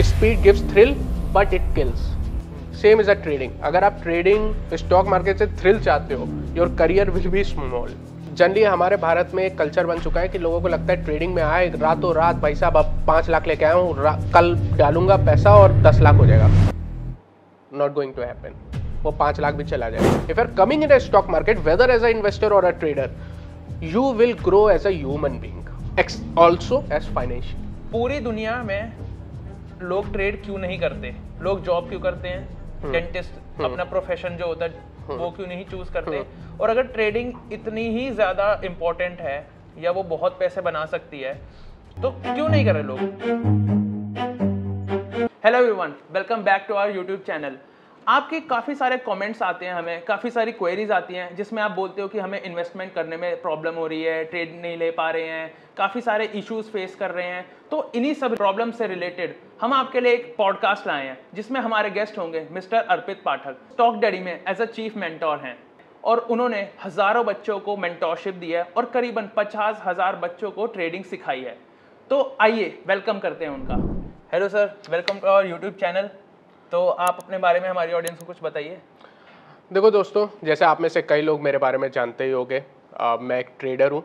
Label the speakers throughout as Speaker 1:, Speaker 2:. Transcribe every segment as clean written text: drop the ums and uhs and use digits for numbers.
Speaker 1: Speed gives thrill but it kills. Same is a trading. अगर आप trading stock market से thrill चाहते हो, your career will be small. Generally हमारे भारत में एक कल्चर बन चुका है कि लोगों को लगता है ट्रेडिंग में आए रातों रात, भाई साहब अब 5 लाख लेके आया हूँ, कल डालूंगा पैसा और 10 लाख हो जाएगा। Not going to happen. वो 5 लाख भी चला जाएगा। If you are coming in a stock market whether as a investor और a trader, you will grow as a human being, also as financial.
Speaker 2: पूरी दुनिया में लोग ट्रेड क्यों नहीं करते? लोग जॉब क्यों करते हैं? डेंटिस्ट अपना प्रोफेशन जो होता है वो क्यों नहीं चूज करते? और अगर ट्रेडिंग इतनी ही ज्यादा इंपॉर्टेंट है या वो बहुत पैसे बना सकती है तो क्यों नहीं कर रहे लोग? Hello everyone, welcome back to our YouTube channel. आपके काफ़ी सारे कमेंट्स आते हैं, हमें काफ़ी सारी क्वेरीज आती हैं जिसमें आप बोलते हो कि हमें इन्वेस्टमेंट करने में प्रॉब्लम हो रही है, ट्रेड नहीं ले पा रहे हैं, काफ़ी सारे इश्यूज फेस कर रहे हैं। तो इन्हीं सब प्रॉब्लम से रिलेटेड हम आपके लिए एक पॉडकास्ट लाए हैं जिसमें हमारे गेस्ट होंगे मिस्टर अर्पित पाठक। स्टॉक डैडी में एज अ चीफ मेंटोर हैं और उन्होंने हज़ारों बच्चों को मेंटोरशिप दी है और करीबन 50,000 बच्चों को ट्रेडिंग सिखाई है। तो आइए वेलकम करते हैं उनका। Hello sir, welcome to our YouTube channel. तो आप अपने बारे में हमारी ऑडियंस को कुछ बताइए।
Speaker 1: देखो दोस्तों, जैसे आप में से कई लोग मेरे बारे में जानते ही होंगे, मैं एक ट्रेडर हूँ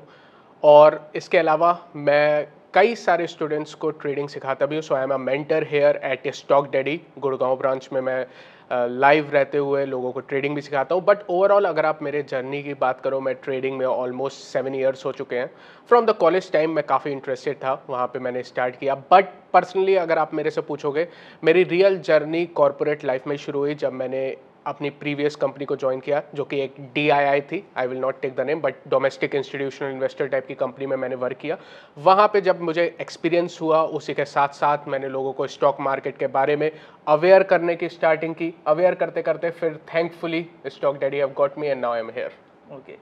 Speaker 1: और इसके अलावा मैं कई सारे स्टूडेंट्स को ट्रेडिंग सिखाता भी हूँ। So I am a mentor here at stock daddy. Gurgaon branch में मैं लाइव रहते हुए लोगों को ट्रेडिंग भी सिखाता हूँ। बट ओवरऑल अगर आप मेरे जर्नी की बात करो, मैं ट्रेडिंग में ऑलमोस्ट 7 ईयर्स हो चुके हैं। फ्रॉम द कॉलेज टाइम मैं काफ़ी इंटरेस्टेड था, वहाँ पे मैंने स्टार्ट किया। बट पर्सनली अगर आप मेरे से पूछोगे, मेरी रियल जर्नी कॉर्पोरेट लाइफ में शुरू हुई जब मैंने अपनी प्रीवियस कंपनी को ज्वाइन किया, जो कि एक DII थी। I will not take the name, but domestic institutional investor type की कंपनी में मैंने वर्क किया। वहाँ पे जब मुझे एक्सपीरियंस हुआ, उसी के साथ साथ मैंने लोगों को स्टॉक मार्केट के बारे में अवेयर करने की स्टार्टिंग की। अवेयर करते करते फिर thankfully stock daddy have got me and now I am here.
Speaker 2: Okay,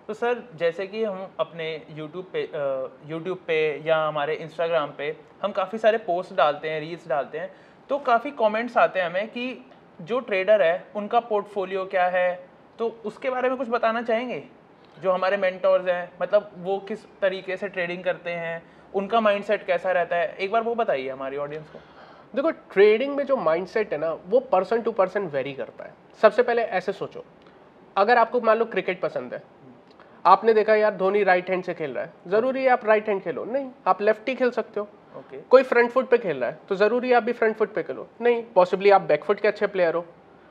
Speaker 2: तो सर जैसे कि हम अपने यूट्यूब पे या हमारे इंस्टाग्राम पे हम काफ़ी सारे पोस्ट डालते हैं, रील्स डालते हैं, तो काफ़ी कमेंट्स आते हैं हमें कि जो ट्रेडर है उनका पोर्टफोलियो क्या है, तो उसके बारे में कुछ बताना चाहेंगे? जो हमारे मेंटोर्स हैं, मतलब वो किस तरीके से ट्रेडिंग करते हैं, उनका माइंडसेट कैसा रहता है, एक बार वो बताइए हमारी ऑडियंस को।
Speaker 1: देखो, ट्रेडिंग में जो माइंडसेट है ना, वो पर्सन टू पर्सन वेरी करता है। सबसे पहले ऐसे सोचो, अगर आपको मान लो क्रिकेट पसंद है, आपने देखा यार धोनी राइट हैंड से खेल रहा है, जरूरी है आप राइट हैंड खेलो? नहीं, आप लेफ्ट ही खेल सकते हो। कोई फ्रंट फुट पे खेल रहा है तो जरूरी है आप भी फ्रंट फुट पे खेलो? नहीं, पॉसिबली आप बैक फुट के अच्छे प्लेयर हो।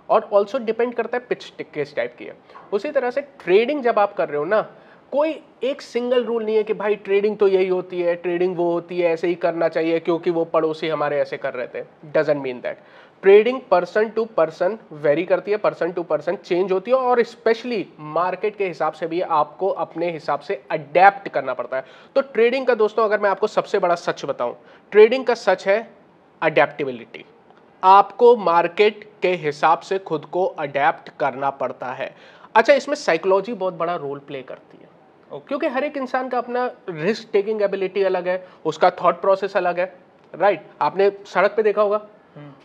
Speaker 1: और ऑल्सो डिपेंड करता है पिच किस टाइप की है। उसी तरह से ट्रेडिंग जब आप कर रहे हो ना, कोई एक सिंगल रूल नहीं है कि भाई ट्रेडिंग तो यही होती है, ट्रेडिंग वो होती है, ऐसे ही करना चाहिए क्योंकि वो पड़ोसी हमारे ऐसे कर रहे थे। Doesn't mean that. Trading person to person vary करती है, पर्सन टू पर्सन चेंज होती है, और स्पेशली मार्केट के हिसाब से भी आपको अपने हिसाब से अडेप्ट करना पड़ता है। तो ट्रेडिंग का दोस्तों, अगर मैं आपको सबसे बड़ा सच बताऊं, ट्रेडिंग का सच है अडेप्टेबिलिटी। आपको मार्केट के हिसाब से खुद को अडेप्ट करना पड़ता है। अच्छा, इसमें साइकोलॉजी बहुत बड़ा रोल प्ले करती है, क्योंकि हर एक इंसान का अपना रिस्क टेकिंग एबिलिटी अलग है, उसका थॉट प्रोसेस अलग है। राइट, आपने सड़क पे देखा होगा,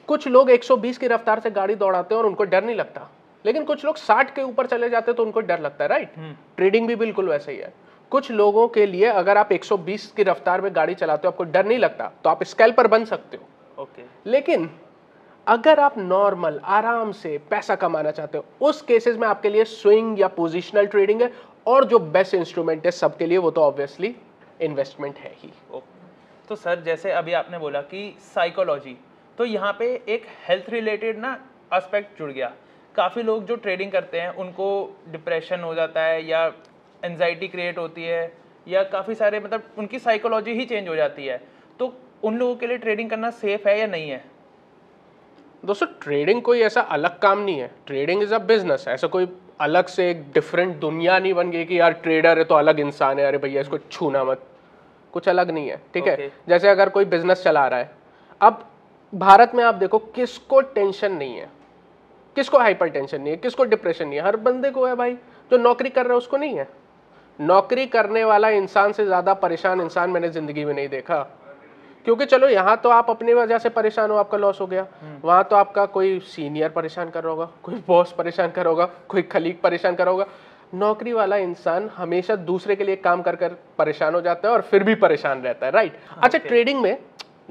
Speaker 1: कुछ लोग 120 की रफ्तार से गाड़ी दौड़ाते हैं और उनको डर नहीं लगता, लेकिन कुछ लोग 60 के ऊपर चले जाते हैं तो उनको डर लगता है। राइट, ट्रेडिंग भी बिल्कुल वैसे ही है। कुछ लोगों के लिए अगर आप 120 की रफ्तार में गाड़ी चलाते हो, आपको डर नहीं लगता, तो आप स्कैल्पर बन सकते हो। लेकिन अगर आप नॉर्मल आराम से पैसा कमाना चाहते हो, उस केसेस में आपके लिए स्विंग या पोजिशनल ट्रेडिंग है, और जो बेस्ट इंस्ट्रूमेंट है सबके लिए वो तो ऑब्वियसली इन्वेस्टमेंट है ही।
Speaker 2: तो सर जैसे अभी आपने बोला कि साइकोलॉजी, तो यहाँ पे एक हेल्थ रिलेटेड ना एस्पेक्ट जुड़ गया। काफ़ी लोग जो ट्रेडिंग करते हैं उनको डिप्रेशन हो जाता है या एंजाइटी क्रिएट होती है, या काफ़ी सारे मतलब उनकी साइकोलॉजी ही चेंज हो जाती है। तो उन लोगों के लिए ट्रेडिंग करना सेफ है या नहीं है?
Speaker 1: दोस्तों, ट्रेडिंग कोई ऐसा अलग काम नहीं है। Trading is a business. ऐसा कोई अलग से एक डिफरेंट दुनिया नहीं बन गई कि यार ट्रेडर है तो अलग इंसान है, अरे भैया इसको छूना मत। कुछ अलग नहीं है, ठीक है। जैसे अगर कोई बिजनेस चला रहा है, अब भारत में आप देखो किसको टेंशन नहीं है, किसको हाइपर टेंशन नहीं है, किसको डिप्रेशन नहीं है? हर बंदे को है भाई। जो नौकरी कर रहा है उसको नहीं है। नौकरी करने वाला इंसान से ज्यादा परेशान इंसान मैंने जिंदगी में नहीं देखा। क्योंकि चलो यहाँ तो आप अपनी वजह से परेशान हो, आपका लॉस हो गया, वहां तो आपका कोई सीनियर परेशान कर रहा होगा, कोई बॉस परेशान कर होगा, कोई खलीग परेशान कर होगा। नौकरी वाला इंसान हमेशा दूसरे के लिए काम कर कर परेशान हो जाता है और फिर भी परेशान रहता है। राइट। अच्छा, ट्रेडिंग में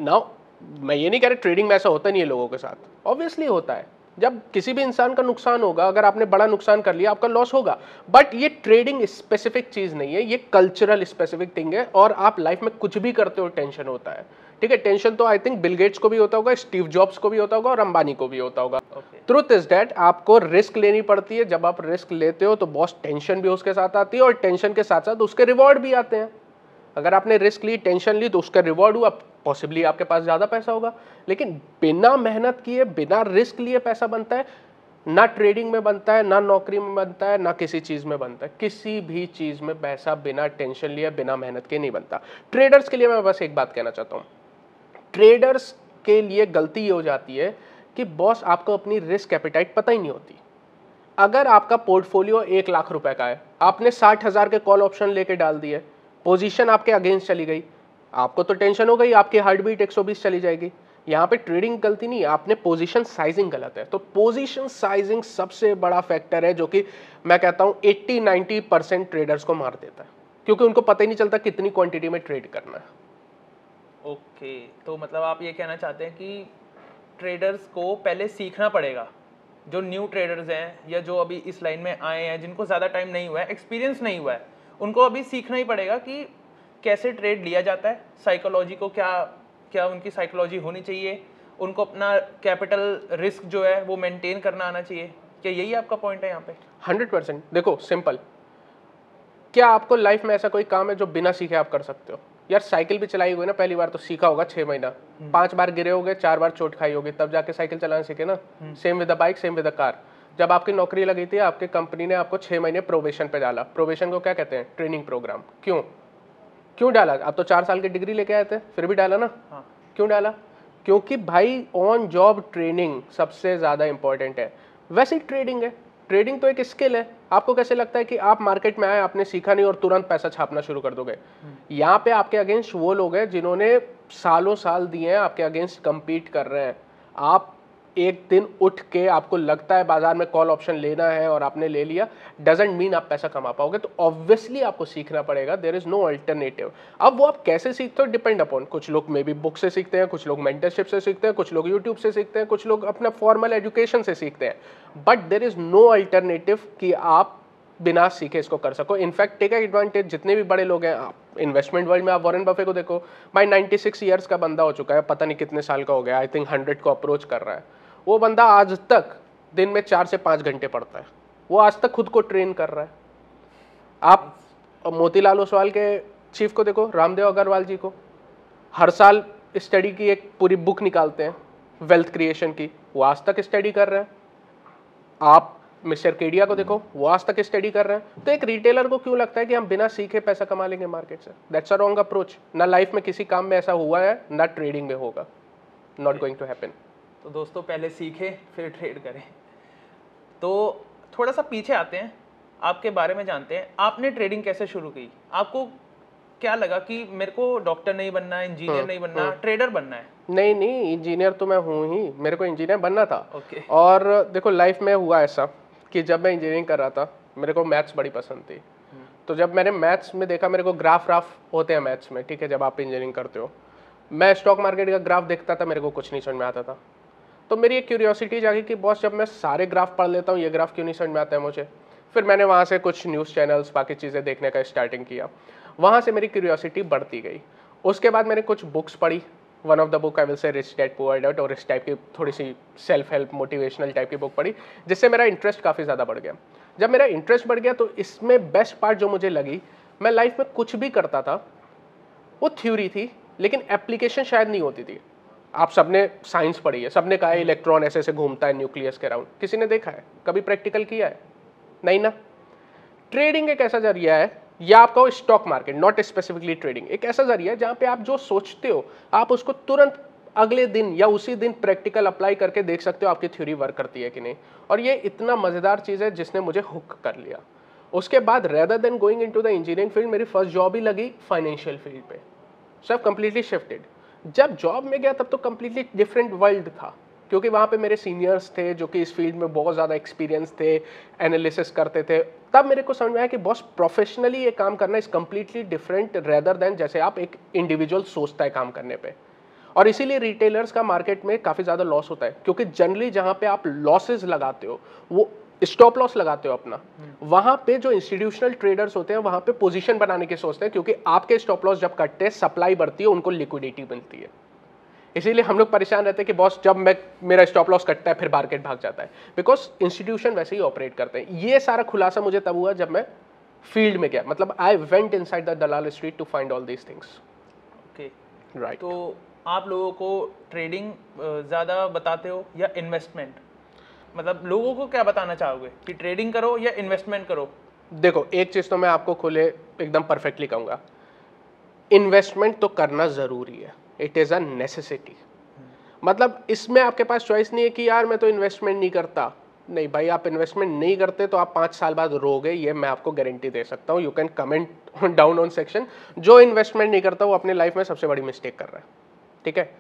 Speaker 1: नाउ मैं ये नहीं कह रहा ट्रेडिंग में ऐसा होता नहीं है लोगों के साथ, ऑब्वियसली होता है। जब किसी भी इंसान का नुकसान होगा, अगर आपने बड़ा नुकसान कर लिया आपका लॉस होगा, बट ये ट्रेडिंग स्पेसिफिक चीज नहीं है, ये कल्चरल स्पेसिफिक थिंग है। और आप लाइफ में कुछ भी करते हो टेंशन होता है, ठीक है। टेंशन तो आई थिंक बिल गेट्स को भी होता होगा, स्टीव जॉब्स को भी होता होगा और अंबानी को भी होता होगा। ट्रुथ इज दैट आपको रिस्क लेनी पड़ती है। जब आप रिस्क लेते हो तो बॉस टेंशन भी उसके साथ आती है, और टेंशन के साथ साथ उसके रिवॉर्ड भी आते हैं। अगर आपने रिस्क ली, टेंशन ली, तो उसका रिवॉर्ड हुआ, पॉसिबली आपके पास ज्यादा पैसा होगा। लेकिन बिना मेहनत किए, बिना रिस्क लिए पैसा बनता है ना ट्रेडिंग में बनता है, ना नौकरी में बनता है, ना किसी चीज में बनता है। किसी भी चीज में पैसा बिना टेंशन लिए, बिना मेहनत के नहीं बनता। ट्रेडर्स के लिए मैं बस एक बात कहना चाहता हूं, ट्रेडर्स के लिए गलती ये हो जाती है कि बॉस आपको अपनी रिस्क एपेटाइट पता ही नहीं होती। अगर आपका पोर्टफोलियो 1 लाख रुपए का है, आपने 60,000 के कॉल ऑप्शन लेके डाल दिए, पोजीशन आपके अगेंस्ट चली गई, आपको तो टेंशन हो गई, आपकी हार्ट बीट 120 चली जाएगी। यहाँ पे ट्रेडिंग गलती नहीं है, आपने पोजीशन साइजिंग गलत है। तो पोजीशन साइजिंग सबसे बड़ा फैक्टर है जो कि मैं कहता हूँ 80-90% ट्रेडर्स को मार देता है, क्योंकि उनको पता ही नहीं चलता कितनी क्वांटिटी में ट्रेड करना है।
Speaker 2: ओके, तो मतलब आप ये कहना चाहते हैं कि ट्रेडर्स को पहले सीखना पड़ेगा, जो न्यू ट्रेडर्स हैं या जो अभी इस लाइन में आए हैं, जिनको ज़्यादा टाइम नहीं हुआ है, एक्सपीरियंस नहीं हुआ है, उनको अभी सीखना ही पड़ेगा कि कैसे ट्रेड लिया जाता है, साइकोलॉजी को क्या उनकी साइकोलॉजी होनी चाहिए, उनको अपना कैपिटल रिस्क जो है वो मेंटेन करना आना चाहिए। क्या यही आपका पॉइंट है यहाँ पे?
Speaker 1: 100%। देखो सिंपल, क्या आपको लाइफ में ऐसा कोई काम है जो बिना सीखे आप कर सकते हो? यार साइकिल भी चलाई हुई ना, पहली बार तो सीखा होगा 6 महीना, 5 बार गिरे होगे, 4 बार चोट खाई होगी, तब जाके साइकिल चलाना सीखे ना। Same with the bike, same with the car. जब आपकी नौकरी लगी थी, आपकी कंपनी ने आपको 6 महीने प्रोबेशन पे डाला। प्रोबेशन को क्या कहते हैं? Training programme. क्यों डाला? आप तो 4 साल की डिग्री लेके आए थे, फिर भी डाला ना।
Speaker 2: हाँ।
Speaker 1: क्यों डाला? क्योंकि भाई ऑन जॉब ट्रेनिंग सबसे ज्यादा इंपॉर्टेंट है। वैसे ही ट्रेडिंग है, ट्रेडिंग तो एक स्किल है। आपको कैसे लगता है कि आप मार्केट में आए, आपने सीखा नहीं और तुरंत पैसा छापना शुरू कर दोगे? यहाँ पे आपके अगेंस्ट वो लोग हैं जिन्होंने सालों साल दिए हैं, आपके अगेंस्ट compete कर रहे हैं। आप एक दिन उठ के आपको लगता है बाजार में कॉल ऑप्शन लेना है और आपने ले लिया, डजंट मीन आप पैसा कमा पाओगे। तो ऑब्वियसली आपको सीखना पड़ेगा, देयर इज नो अल्टरनेटिव। अब वो आप कैसे सीखते हो डिपेंड अपॉन, कुछ लोग मे बी बुक से सीखते हैं, कुछ लोग मेंटरशिप से सीखते हैं, कुछ लोग यूट्यूब से सीखते हैं, कुछ लोग अपना फॉर्मल एजुकेशन से सीखते हैं। But there is no alternative कि आप बिना सीखे इसको कर सको। इनफैक्ट टेक एडवांटेज, जितने भी बड़े लोग हैं इन्वेस्टमेंट वर्ल्ड में, आप वॉरेन बफे को देखो भाई, 96 ईयर्स का बंदा हो चुका है, पता नहीं कितने साल का हो गया, आई थिंक 100 को अप्रोच कर रहा है। वो बंदा आज तक दिन में 4 से 5 घंटे पढ़ता है, वो आज तक खुद को ट्रेन कर रहा है। आप मोतीलाल ओसवाल के चीफ को देखो, रामदेव अग्रवाल जी को, हर साल स्टडी की एक पूरी बुक निकालते हैं वेल्थ क्रिएशन की, वो आज तक स्टडी कर रहे हैं। आप मिस्टर केडिया को देखो, वो आज तक स्टडी कर रहे हैं। तो एक रिटेलर को क्यों लगता है कि हम बिना सीखे पैसा कमा लेंगे मार्केट से? That's a wrong approach. ना लाइफ में किसी काम में ऐसा हुआ है, ना ट्रेडिंग में होगा, नॉट गोइंग टू हैपन।
Speaker 2: तो दोस्तों पहले सीखें फिर ट्रेड करें। तो थोड़ा सा पीछे आते हैं, आपके बारे में जानते हैं। आपने ट्रेडिंग कैसे शुरू की? आपको क्या लगा कि मेरे को डॉक्टर नहीं बनना, इंजीनियर नहीं बनना, ट्रेडर बनना है?
Speaker 1: नहीं, इंजीनियर तो मैं हूँ ही, मेरे को इंजीनियर बनना था।
Speaker 2: ओके।
Speaker 1: और देखो लाइफ में हुआ ऐसा कि जब मैं इंजीनियरिंग कर रहा था, मेरे को मैथ्स बड़ी पसंद थी। तो जब मैंने मैथ्स में देखा, मेरे को ग्राफ होते हैं मैथ्स में, ठीक है, जब आप इंजीनियरिंग करते हो, मैं स्टॉक मार्केट का ग्राफ देखता था, मेरे को कुछ नहीं समझ में आता था। तो मेरी एक क्यूरियोसिटी जागी कि बॉस जब मैं सारे ग्राफ पढ़ लेता हूँ, ये ग्राफ क्यों नहीं समझ में आता है मुझे? फिर मैंने वहाँ से कुछ न्यूज़ चैनल्स, बाकी चीज़ें देखने का स्टार्टिंग किया, वहाँ से मेरी क्यूरियोसिटी बढ़ती गई। उसके बाद मैंने कुछ बुक्स पढ़ी, one of the book I will say rich dad poor dad, और इस टाइप की थोड़ी सी सेल्फ हेल्प मोटिवेशनल टाइप की बुक पढ़ी, जिससे मेरा इंटरेस्ट काफ़ी ज़्यादा बढ़ गया। जब मेरा इंटरेस्ट बढ़ गया तो इसमें बेस्ट पार्ट जो मुझे लगी, मैं लाइफ में कुछ भी करता था वो थ्योरी थी, लेकिन एप्लीकेशन शायद नहीं होती थी। आप सबने साइंस पढ़ी है, सबने कहा है इलेक्ट्रॉन ऐसे ऐसे घूमता है न्यूक्लियस के अराउंड, किसी ने देखा है? कभी प्रैक्टिकल किया है? नहीं ना। ट्रेडिंग एक ऐसा जरिया है, या आपका stock market, not specifically trading, एक ऐसा जरिया है जहां पे आप जो सोचते हो आप उसको तुरंत अगले दिन या उसी दिन प्रैक्टिकल अप्लाई करके देख सकते हो आपकी थ्योरी वर्क करती है कि नहीं। और ये इतना मजेदार चीज है जिसने मुझे हुक कर लिया। उसके बाद rather than going into the engineering field, मेरी फर्स्ट जॉब ही लगी फाइनेंशियल फील्ड पे। सो आई कंप्लीटली शिफ्टेड। जब जॉब में गया तब तो कंप्लीटली डिफरेंट वर्ल्ड था, क्योंकि वहाँ पे मेरे सीनियर्स थे जो कि इस फील्ड में बहुत ज़्यादा एक्सपीरियंस थे, एनालिसिस करते थे। तब मेरे को समझ में आया कि बॉस प्रोफेशनली ये काम करना is completely different rather than जैसे आप एक इंडिविजुअल सोचता है काम करने पे। और इसीलिए रिटेलर्स का मार्केट में काफ़ी ज़्यादा लॉस होता है, क्योंकि जनरली जहाँ पे आप लॉसेज लगाते हो, वो स्टॉप लॉस लगाते हो अपना, वहाँ पे जो इंस्टीट्यूशनल ट्रेडर्स होते हैं वहाँ पे पोजीशन बनाने की सोचते हैं, क्योंकि आपके स्टॉप लॉस जब कटते हैं, सप्लाई बढ़ती है, उनको लिक्विडिटी मिलती है। इसीलिए हम लोग परेशान रहते हैं कि बॉस जब मेरा स्टॉप लॉस कटता है फिर मार्केट भाग जाता है, बिकॉज इंस्टीट्यूशन वैसे ही ऑपरेट करते हैं। ये सारा खुलासा मुझे तब हुआ जब मैं फील्ड में गया, मतलब I went inside the Dalal street to find all these things.
Speaker 2: Okay,
Speaker 1: right.
Speaker 2: तो आप लोगों को ट्रेडिंग ज़्यादा बताते हो या इन्वेस्टमेंट? मतलब लोगों को क्या बताना चाहोगे कि ट्रेडिंग करो या इन्वेस्टमेंट करो?
Speaker 1: देखो, एक चीज़ तो मैं आपको खुले एकदम परफेक्टली कहूँगा, इन्वेस्टमेंट तो करना ज़रूरी है, इट इज़ अ नेसेसिटी। मतलब इसमें आपके पास चॉइस नहीं है कि यार मैं तो इन्वेस्टमेंट नहीं करता। नहीं भाई, आप इन्वेस्टमेंट नहीं करते तो आप 5 साल बाद रोगे, ये मैं आपको गारंटी दे सकता हूँ। You can comment down on section. जो इन्वेस्टमेंट नहीं करता वो अपने लाइफ में सबसे बड़ी मिस्टेक कर रहा है, ठीक है।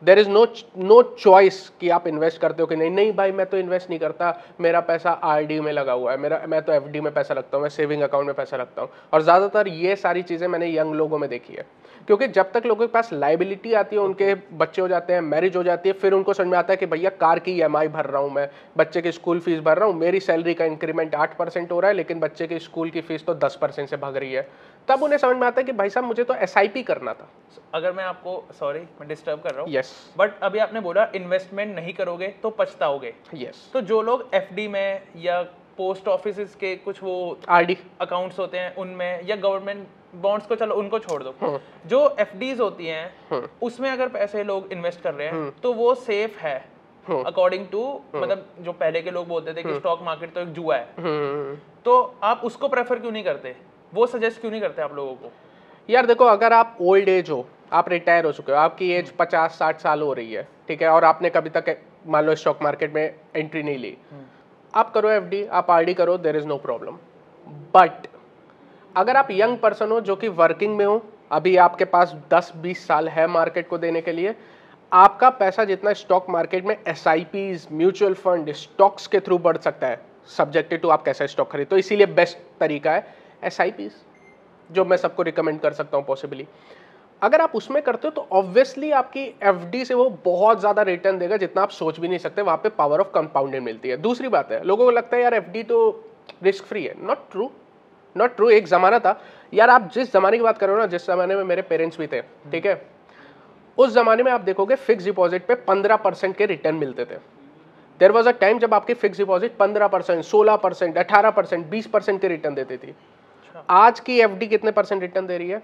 Speaker 1: देर इज़ नो चॉइस कि आप इन्वेस्ट करते हो कि नहीं। नहीं भाई, मैं तो इन्वेस्ट नहीं करता, मेरा पैसा आरडी में लगा हुआ है, मैं तो एफडी में पैसा रखता हूँ, मैं सेविंग अकाउंट में पैसा रखता हूँ। और ज़्यादातर ये सारी चीज़ें मैंने यंग लोगों में देखी है, क्योंकि जब तक लोगों के पास लाइबिलिटी आती है, उनके बच्चे हो जाते हैं, मैरिज हो जाती है, फिर उनको समझ में आता है कि भैया कार की ईएमआई भर रहा हूँ, मैं बच्चे की स्कूल फीस भर रहा हूँ, मेरी सैलरी का इंक्रीमेंट 8% हो रहा है, लेकिन बच्चे की स्कूल की फीस तो 10% से भाग रही है। तब उन्हें समझ में आता है कि भाई साहब मुझे तो एसआईपी करना था।
Speaker 2: अगर मैं आपको, सॉरी मैं डिस्टर्ब कर रहा हूँ,
Speaker 1: यस,
Speaker 2: बट अभी आपने बोला इन्वेस्टमेंट नहीं करोगे तो पछताओगे।
Speaker 1: यस।
Speaker 2: तो जो लोग एफडी में या पोस्ट ऑफिस के कुछ वो
Speaker 1: आरडी
Speaker 2: अकाउंट्स होते हैं उनमें, या गवर्नमेंट बॉन्ड्स को चलो उनको छोड़ दो, जो एफडीज होती हैं उसमें अगर पैसे लोग इन्वेस्ट कर रहे हैं तो वो सेफ है अकॉर्डिंग टू, मतलब जो पहले के लोग बोलते थे कि स्टॉक मार्केट तो एक जुआ है, तो आप उसको प्रेफर क्यों नहीं करते, वो सजेस्ट क्यों नहीं करते आप लोगों को?
Speaker 1: यार देखो, अगर आप ओल्ड एज हो, आप रिटायर हो चुके हो, आपकी एज 50-60 साल हो रही है, ठीक है, और आपने कभी तक मान लो स्टॉक मार्केट में एंट्री नहीं ली, आप करो एफडी, आप आरडी करो, there is no problem. But अगर आप यंग पर्सन हो जो कि वर्किंग में हो, अभी आपके पास 10-20 साल है मार्केट को देने के लिए, आपका पैसा जितना स्टॉक मार्केट में एसआईपीज, म्यूचुअल फंड, स्टॉक्स के थ्रू बढ़ सकता है, सब्जेक्टेड टू आप कैसा स्टॉक खरीदते हो। इसीलिए बेस्ट तरीका है एसआईपीज, जो मैं सबको रिकमेंड कर सकता हूँ पॉसिबली। अगर आप उसमें करते हो तो ऑब्वियसली आपकी एफडी से वो बहुत ज़्यादा रिटर्न देगा जितना आप सोच भी नहीं सकते। वहाँ पे पावर ऑफ कंपाउंडेड मिलती है। दूसरी बात है, लोगों को लगता है यार एफडी तो रिस्क फ्री है। Not true, not true. एक ज़माना था यार, आप जिस ज़माने की बात कर रहे हो ना, जिस ज़माने में मेरे पेरेंट्स भी थे, ठीक है, उस ज़माने में आप देखोगे फिक्स डिपॉजिट पे 15% के रिटर्न मिलते थे। देयर वॉज अ टाइम जब आपकी फिक्स डिपॉजिट 15%, 16%, 18%, 20% के रिटर्न देती थी। आज की एफडी कितने परसेंट रिटर्न दे रही है?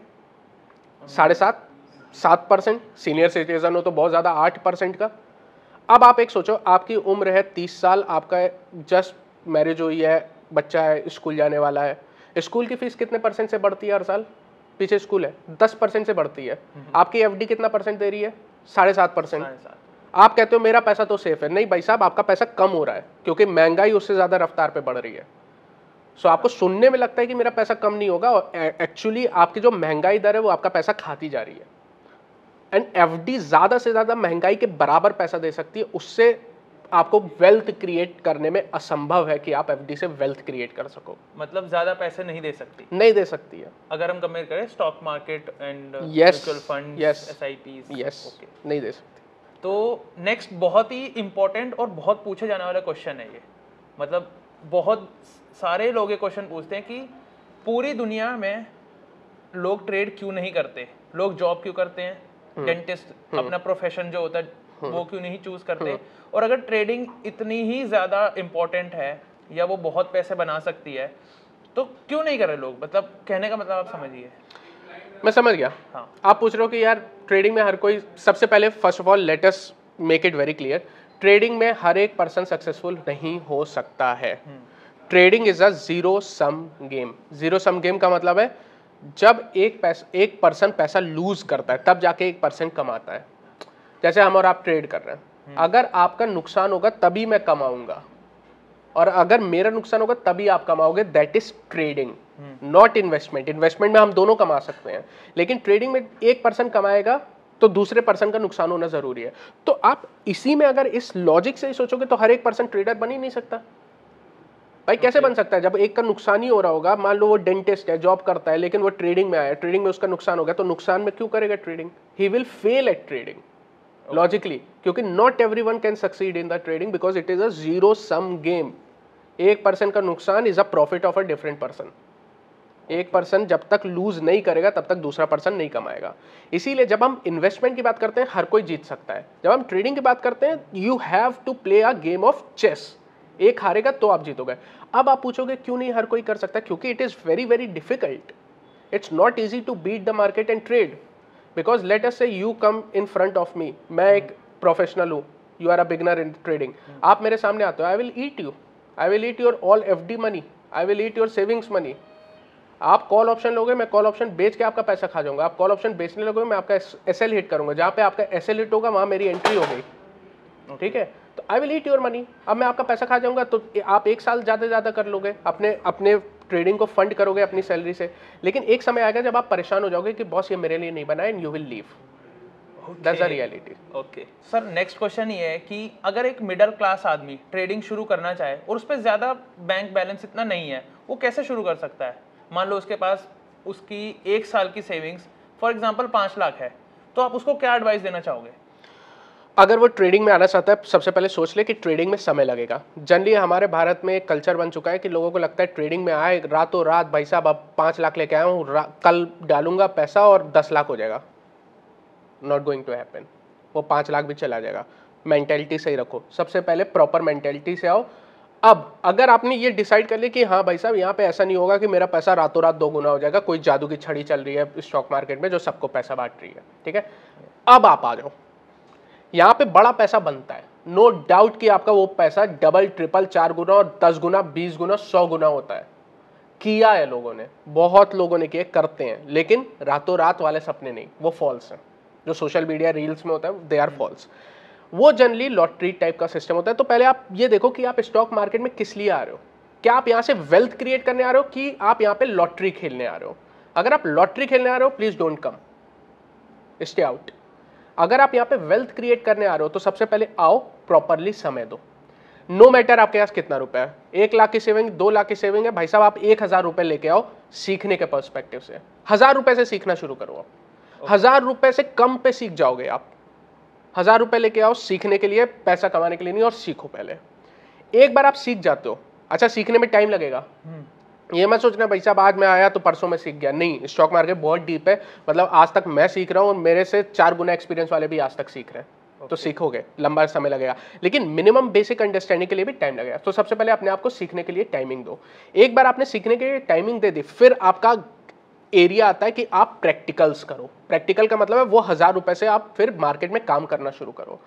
Speaker 1: 7.5-7%। सीनियर सिटीजन हो तो बहुत ज़्यादा 8% का। अब आप एक सोचो, आपकी उम्र है 30 साल, आपका जस्ट मैरिज हुई है, बच्चा है, स्कूल जाने वाला है। स्कूल की फीस कितने परसेंट से बढ़ती है हर साल? पीछे स्कूल है, 10% से बढ़ती है। आपकी एफडी कितना परसेंट दे रही है? 7.5%। आप कहते हो मेरा पैसा तो सेफ है। नहीं भाई साहब, आपका पैसा कम हो रहा है, क्योंकि महंगाई उससे ज़्यादा रफ्तार पे बढ़ रही है। सो आपको सुनने में लगता है कि मेरा पैसा कम नहीं होगा, और एक्चुअली आपकी जो महंगाई दर है वो आपका पैसा खाती जा रही है। एंड एफडी ज़्यादा से ज़्यादा महंगाई के बराबर पैसा दे सकती है। उससे आपको वेल्थ क्रिएट करने में असंभव है कि आप एफडी से वेल्थ क्रिएट कर सको।
Speaker 2: मतलब ज़्यादा पैसे नहीं दे सकती?
Speaker 1: नहीं दे सकती है।
Speaker 2: अगर हम कंपेयर करें stock market and
Speaker 1: Yes,
Speaker 2: mutual fund,
Speaker 1: yes,
Speaker 2: SIPs.
Speaker 1: Yes,
Speaker 2: okay,
Speaker 1: नहीं दे सकती।
Speaker 2: तो नेक्स्ट बहुत ही इंपॉर्टेंट और बहुत पूछे जाने वाला क्वेश्चन है ये। मतलब बहुत सारे लोग ये क्वेश्चन पूछते हैं कि पूरी दुनिया में लोग ट्रेड क्यों नहीं करते, लोग जॉब क्यों करते हैं, डेंटिस्ट अपना प्रोफेशन जो होता है वो क्यों नहीं चूज करते, और अगर ट्रेडिंग इतनी ही ज़्यादा इम्पोर्टेंट है या वो बहुत पैसे बना सकती है तो क्यों नहीं कर रहे लोग? मतलब कहने का मतलब आप समझिए।
Speaker 1: मैं समझ गया।
Speaker 2: हाँ,
Speaker 1: आप पूछ रहे हो कि यार ट्रेडिंग में हर कोई, सबसे पहले first of all let us make it very clear, trading में हर एक पर्सन सक्सेसफुल नहीं हो सकता है। Trading is a zero sum game. Zero sum game का मतलब है जब एक पर्सन पैसा लूज करता है तब जाके एक पर्सन कमाता है। जैसे हम और आप ट्रेड कर रहे हैं, अगर आपका नुकसान होगा तभी मैं कमाऊंगा, और अगर मेरा नुकसान होगा तभी आप कमाओगे। That is trading, not investment. Investment में हम दोनों कमा सकते हैं, लेकिन ट्रेडिंग में एक पर्सन कमाएगा तो दूसरे पर्सन का नुकसान होना जरूरी है। तो आप इसी में अगर इस लॉजिक से ही सोचोगे तो हर एक पर्सन ट्रेडर बन ही नहीं सकता। भाई कैसे बन सकता है? जब एक का नुकसान ही हो रहा होगा, मान लो वो डेंटिस्ट है, जॉब करता है, लेकिन वो ट्रेडिंग में आया, ट्रेडिंग में उसका नुकसान हो गया, तो नुकसान में क्यों करेगा trading? He will fail at trading. Logically, क्योंकि not everyone can succeed in the trading because it is a zero sum game. एक पर्सन का नुकसान is a profit of a different person. एक पर्सन जब तक लूज नहीं करेगा तब तक दूसरा पर्सन नहीं कमाएगा। इसीलिए जब हम इन्वेस्टमेंट की बात करते हैं हर कोई जीत सकता है, जब हम ट्रेडिंग की बात करते हैं you have to play a game of chess. एक हारेगा तो आप जीतोगे। अब आप पूछोगे क्यों नहीं हर कोई कर सकता, क्योंकि it is very very difficult. It's not easy to beat the market and trade because let us say you come in front of me, मैं एक प्रोफेशनल हूँ, you are a beginner in trading, आप मेरे सामने आते हो, I will eat you, I will eat your all FD money, I will eat your savings money. आप call option लोगे, मैं कॉल ऑप्शन बेच के आपका पैसा खा जाऊंगा, आप कॉल ऑप्शन बेचने लगोगे, मैं आपका एसएल हिट करूंगा, जहां पे आपका एसएल हिट होगा वहां मेरी एंट्री हो गई, ठीक है, तो आई विल ईट योर मनी। अब मैं आपका पैसा खा जाऊंगा तो आप एक साल ज़्यादा ज़्यादा कर लोगे, अपने ट्रेडिंग को फंड करोगे अपनी सैलरी से, लेकिन एक समय आएगा जब आप परेशान हो जाओगे कि बॉस ये मेरे लिए नहीं बना and you will leave. That's the reality.
Speaker 2: Okay sir, next question ये है कि अगर एक मिडिल क्लास आदमी ट्रेडिंग शुरू करना चाहे और उस पर ज़्यादा बैंक बैलेंस इतना नहीं है, वो कैसे शुरू कर सकता है? मान लो उसके पास उसकी एक साल की सेविंग्स फॉर एग्जांपल 5 लाख है, तो आप उसको क्या एडवाइस देना चाहोगे?
Speaker 1: अगर वो ट्रेडिंग में आना चाहता है, सबसे पहले सोच ले कि ट्रेडिंग में समय लगेगा। जनरली हमारे भारत में एक कल्चर बन चुका है कि लोगों को लगता है ट्रेडिंग में आए रातों रात, भाई साहब अब 5 लाख लेके आया हूँ, कल डालूंगा पैसा और 10 लाख हो जाएगा। Not going to happen. वो 5 लाख भी चला जाएगा। मेंटेलिटी सही रखो, सबसे पहले प्रॉपर मेंटेलिटी से आओ। अब अगर आपने ये डिसाइड कर लिया कि हाँ भाई साहब यहाँ पे ऐसा नहीं होगा कि मेरा पैसा रातों रात 2 गुना हो जाएगा, कोई जादू की छड़ी चल रही है स्टॉक मार्केट में जो सबको पैसा बांट रही है, ठीक है, अब आप आ जाओ। यहाँ पे बड़ा पैसा बनता है, नो डाउट कि आपका वो पैसा डबल ट्रिपल 4 गुना और 10 गुना 20 गुना 100 गुना होता है। किया है लोगों ने, बहुत लोगों ने किए, करते हैं, लेकिन रातों रात वाले सपने नहीं, वो फॉल्स हैं। जो सोशल मीडिया रील्स में होता है दे आर फॉल्स। वो जनरली लॉटरी टाइप का सिस्टम होता है। तो पहले आप ये देखो कि आप स्टॉक मार्केट में किस लिए आ रहे हो। क्या आप यहाँ से वेल्थ क्रिएट करने आ रहे हो कि आप यहाँ पे लॉटरी खेलने आ रहे हो? अगर आप लॉटरी खेलने आ रहे हो please don't come, stay out. अगर आप यहाँ पे वेल्थ क्रिएट करने आ रहे हो तो सबसे पहले आओ, प्रॉपरली समय दो। नो मैटर आपके पास कितना रुपया है, 1 लाख की सेविंग, 2 लाख की सेविंग है, भाई साहब आप 1000 रुपए लेके आओ सीखने के पर्सपेक्टिव से। 1000 रुपए से सीखना शुरू करो आप। 1000 रुपए से कम पे सीख जाओगे आप। 1000 रुपए लेके आओ सीखने के लिए, पैसा कमाने के लिए नहीं, और सीखो पहले। एक बार आप सीख जाते हो, अच्छा सीखने में टाइम लगेगा, ये मत सोचना भाई साहब आज मैं आया तो परसों में सीख गया, नहीं। स्टॉक मार्केट बहुत डीप है, मतलब आज तक मैं सीख रहा हूँ और मेरे से 4 गुना एक्सपीरियंस वाले भी आज तक सीख रहे हैं। तो सीखोगे, लंबा समय लगेगा, लेकिन मिनिमम बेसिक अंडरस्टैंडिंग के लिए भी टाइम लगेगा। तो सबसे पहले अपने आप को सीखने के लिए टाइमिंग दो। एक बार आपने सीखने के लिए टाइमिंग दे दी, फिर आपका एरिया आता है कि आप प्रैक्टिकल्स करो। प्रैक्टिकल का मतलब है वो 1000 रुपए से आप फिर मार्केट में काम करना शुरू करो।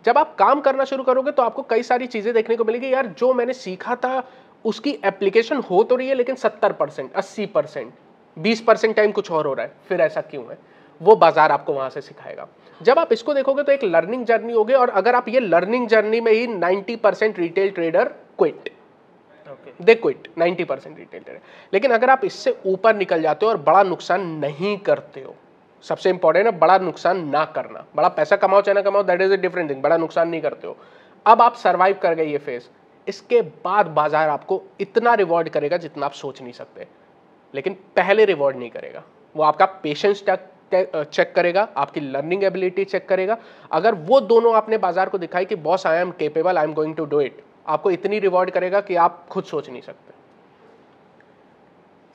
Speaker 1: जब आप काम करना शुरू करोगे तो आपको कई सारी चीजें देखने को मिलेगी, यार जो मैंने सीखा था उसकी एप्लीकेशन हो तो रही है लेकिन 70%, 80%, 20% टाइम कुछ और हो रहा है, फिर ऐसा क्यों है? वो बाजार आपको वहां से सिखाएगा। जब आप इसको देखोगे तो एक लर्निंग जर्नी होगी, और अगर आप ये लर्निंग जर्नी में ही 90% रिटेल ट्रेडर क्विट, दे क्विट, 90% रिटेल ट्रेडर। लेकिन अगर आप इससे ऊपर निकल जाते हो और बड़ा नुकसान नहीं करते हो, सबसे इंपॉर्टेंट है बड़ा नुकसान ना करना। बड़ा पैसा कमाओ चाहे ना कमाओ, that is a different thing, बड़ा नुकसान नहीं करते हो। अब आप सर्वाइव कर गए ये फेज, इसके बाद बाजार आपको इतना रिवॉर्ड करेगा जितना आप सोच नहीं सकते, लेकिन पहले रिवॉर्ड नहीं करेगा। वो आपका पेशेंस चेक करेगा, आपकी लर्निंग एबिलिटी चेक करेगा। अगर वो दोनों आपने बाजार को दिखाई कि boss I am capable, I am going to do it, आपको इतनी रिवॉर्ड करेगा कि आप खुद सोच नहीं सकते।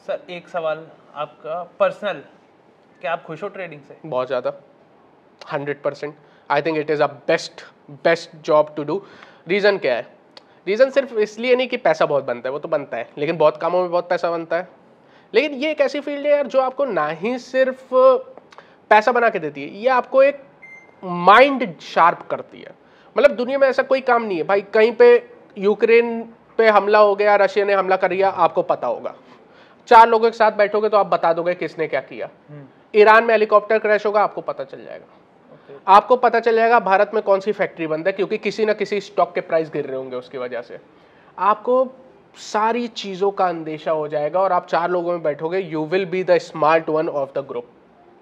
Speaker 2: सर एक सवाल आपका पर्सनल, क्या आप खुश हो ट्रेडिंग से?
Speaker 1: बहुत ज़्यादा, 100%। I think it is a best job to do. Reason क्या है? रीज़न सिर्फ इसलिए नहीं कि पैसा बहुत बनता है, वो तो बनता है, लेकिन बहुत कामों में बहुत पैसा बनता है। लेकिन ये एक ऐसी फील्ड है यार जो आपको ना ही सिर्फ पैसा बना के देती है, ये आपको एक माइंड शार्प करती है। मतलब दुनिया में ऐसा कोई काम नहीं है भाई, कहीं पे यूक्रेन पे हमला हो गया, रशिया ने हमला कर दिया, आपको पता होगा। 4 लोगों के साथ बैठोगे तो आप बता दोगे किसने क्या किया। ईरान में हेलीकॉप्टर क्रैश होगा, आपको पता चल जाएगा। आपको पता चल जाएगा भारत में कौन सी फैक्ट्री बंद है, क्योंकि किसी ना किसी स्टॉक के प्राइस गिर रहे होंगे उसकी वजह से। आपको सारी चीज़ों का अंदेशा हो जाएगा और आप 4 लोगों में बैठोगे, you will be the smart one of the group.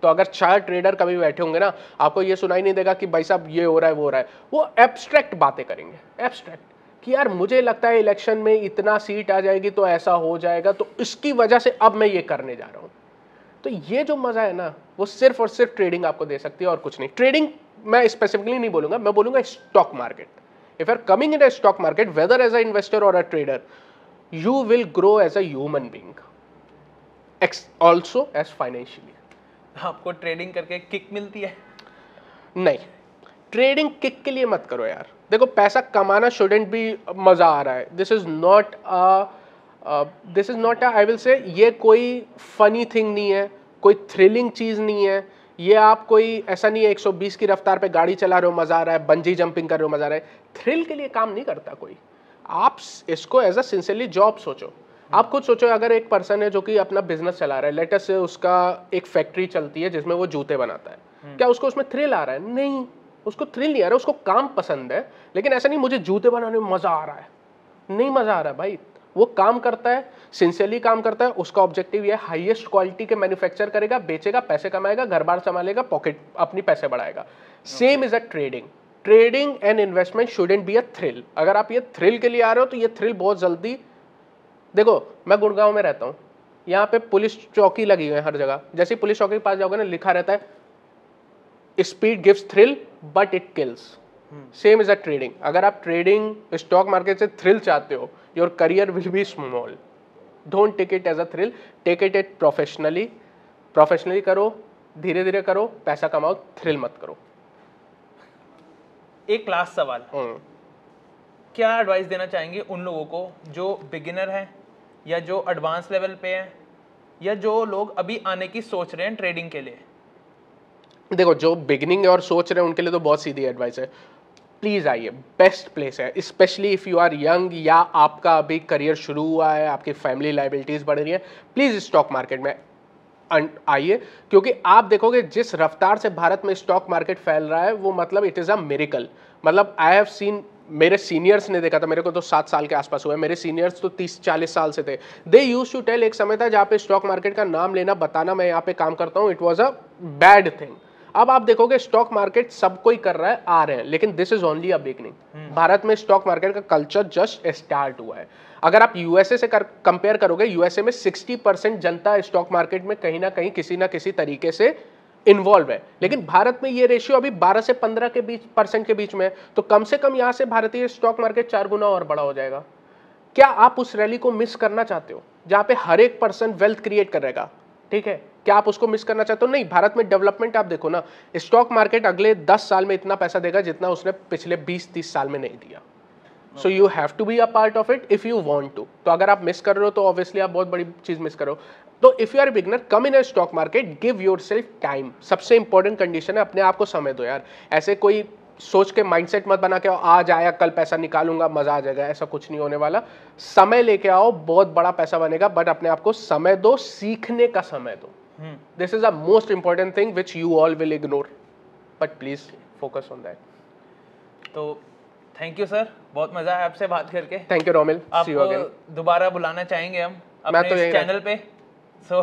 Speaker 1: तो अगर 4 ट्रेडर कभी बैठे होंगे ना, आपको ये सुनाई नहीं देगा कि भाई साहब ये हो रहा है वो हो रहा है। वो एब्स्ट्रैक्ट बातें करेंगे, एब्स्ट्रैक्ट, कि यार मुझे लगता है इलेक्शन में इतना सीट आ जाएगी तो ऐसा हो जाएगा, तो इसकी वजह से अब मैं ये करने जा रहा हूँ। तो ये जो मज़ा है ना, वो सिर्फ और सिर्फ ट्रेडिंग आपको दे सकती है और कुछ नहीं। ट्रेडिंग मैं स्पेसिफिकली नहीं बोलूंगा, मैं बोलूंगा stock market. If you are coming in a stock market, whether as a investor और a trader, you will grow as a human being, also as financially.
Speaker 2: आपको ट्रेडिंग करके किक मिलती है?
Speaker 1: नहीं, ट्रेडिंग किक के लिए मत करो यार. देखो, पैसा कमाना शुडेंट बी मजा आ रहा है. This is not I will say, ये कोई फनी थिंग नहीं है, कोई थ्रिलिंग चीज नहीं है. ये आप कोई ऐसा नहीं है 120 की रफ्तार पे गाड़ी चला रहे हो मजा आ रहा है, बंजी जंपिंग कर रहे हो मजा आ रहा है. थ्रिल के लिए काम नहीं करता कोई. आप इसको एज अ सिंसियरली जॉब सोचो. आप खुद सोचो, अगर एक पर्सन है जो कि अपना बिजनेस चला रहा है, लेट अस से उसका एक फैक्ट्री चलती है जिसमें वो जूते बनाता है, क्या उसको उसमें थ्रिल आ रहा है? नहीं, उसको थ्रिल नहीं आ रहा है. उसको काम पसंद है, लेकिन ऐसा नहीं मुझे जूते बनाने में मजा आ रहा है. नहीं मजा आ रहा है भाई. वो काम करता है, सिंसियरली काम करता है. उसका ऑब्जेक्टिव ये हाईएस्ट क्वालिटी के मैन्युफैक्चर करेगा, बेचेगा, पैसे कमाएगा, घर बार संभालेगा, पॉकेट अपनी पैसे बढ़ाएगा. Same is a trading. Trading and investment shouldn't be a thrill. अगर आप ये थ्रिल के लिए आ रहे हो तो ये थ्रिल बहुत जल्दी. देखो, मैं गुड़गांव में रहता हूँ, यहाँ पे पुलिस चौकी लगी हुई है हर जगह. जैसे पुलिस चौकी के पास जाओगे ना, लिखा रहता है speed gives thrill but it kills. Same is a trading. अगर आप ट्रेडिंग स्टॉक मार्केट से थ्रिल चाहते हो, your career will be small. Don't take it as a thrill, take it professionally. Professionally करो, धीरे धीरे करो, पैसा कमाओ, थ्रिल मत करो.
Speaker 2: एक लास्ट सवाल, क्या एडवाइस देना चाहेंगे उन लोगों को जो बिगिनर हैं, या जो एडवांस लेवल पे हैं, या जो लोग अभी आने की सोच रहे हैं ट्रेडिंग के लिए?
Speaker 1: देखो, जो बिगिनिंग और सोच रहे हैं उनके लिए तो बहुत सीधी एडवाइस है. प्लीज आइए, बेस्ट प्लेस है. Specially if you are young, या आपका अभी करियर शुरू हुआ है, आपकी फैमिली लाइबिलिटीज बढ़ रही है, प्लीज स्टॉक मार्केट में आइए. क्योंकि आप देखोगे जिस रफ्तार से भारत में स्टॉक मार्केट फैल रहा है, वो मतलब इट इज अ मिरेकल. मतलब आई हैव सीन, मेरे सीनियर्स ने देखा था, मेरे को तो 7 साल के आसपास हुआ है, मेरे सीनियर्स तो 30-40 साल से थे. दे यूज टू टेल, एक समय था जहाँ पे स्टॉक मार्केट का नाम लेना, बताना मैं यहाँ पे काम करता हूँ, it was a bad thing. अब आप देखोगे स्टॉक मार्केट सब कोई कर रहा है, आ रहे हैं, लेकिन this is only a beginning. Bharat में स्टॉक मार्केट का कल्चर जस्ट स्टार्ट हुआ है. अगर आप यूएसए से कंपेयर करोगे, यूएसए में 60% जनता स्टॉक मार्केट में कहीं ना कहीं किसी ना किसी तरीके से इन्वॉल्व है, लेकिन भारत में ये रेशियो अभी 12 से 15 के बीच % के बीच में है. तो कम से कम यहाँ से भारतीय स्टॉक मार्केट 4 गुना और बड़ा हो जाएगा. क्या आप उस रैली को मिस करना चाहते हो जहाँ पे हर एक पर्सन वेल्थ क्रिएट करेगा? ठीक है, क्या आप उसको मिस करना चाहते हो? नहीं. भारत में डेवलपमेंट आप देखो ना, स्टॉक मार्केट अगले 10 साल में इतना पैसा देगा जितना उसने पिछले 20-30 साल में नहीं दिया. So you have to be a part of it if you want to. तो अगर आप मिस कर रहे हो तो ऑब्वियसली आप बहुत बड़ी चीज मिस करो. तो if you are beginner, come in a stock market, give yourself time. सबसे इंपॉर्टेंट कंडीशन है, अपने आप को समय दो यार. ऐसे कोई सोच के माइंडसेट मत बना के आज आया कल पैसा निकालूंगा मजा आ जाएगा, ऐसा कुछ नहीं होने वाला. समय लेके आओ, बहुत बड़ा पैसा बनेगा, बट अपने आप को समय दो, सीखने का समय दो. This is a most important thing which you all will ignore, but please focus on that.
Speaker 2: तो थैंक यू सर, बहुत मजा आया आपसे बात करके.
Speaker 1: Thank you Romil, see you again.
Speaker 2: आपको दोबारा बुलाना चाहेंगे हम अपने
Speaker 1: तो
Speaker 2: इस चैनल पे. सो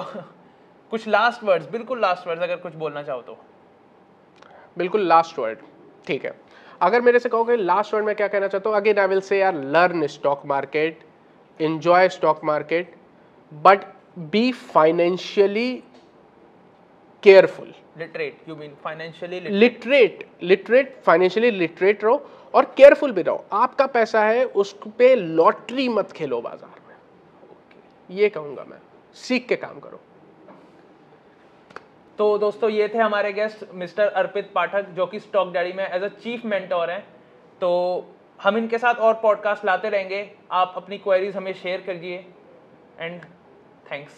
Speaker 2: कुछ लास्ट वर्ड्स, बिल्कुल लास्ट वर्ड्स अगर कुछ बोलना चाहो तो.
Speaker 1: बिल्कुल लास्ट वर्ड, ठीक है. अगर मेरे से कहोगे लास्ट वर्ड में क्या कहना चाहता हूँ, अगेन आई विल से यार, learn stock market, enjoy stock market, but be financially careful.
Speaker 2: Literate, you mean financially
Speaker 1: literate, financially literate रहो और केयरफुल भी रहो. आपका पैसा है, उस पे लॉटरी मत खेलो बाजार में. ये कहूंगा मैं, सीख के काम करो.
Speaker 2: तो दोस्तों, ये थे हमारे गेस्ट मिस्टर अर्पित पाठक, जो कि स्टॉक डैडी में एज अ चीफ मेंटोर हैं. तो हम इनके साथ और पॉडकास्ट लाते रहेंगे. आप अपनी क्वेरीज हमें शेयर करिए. And thanks.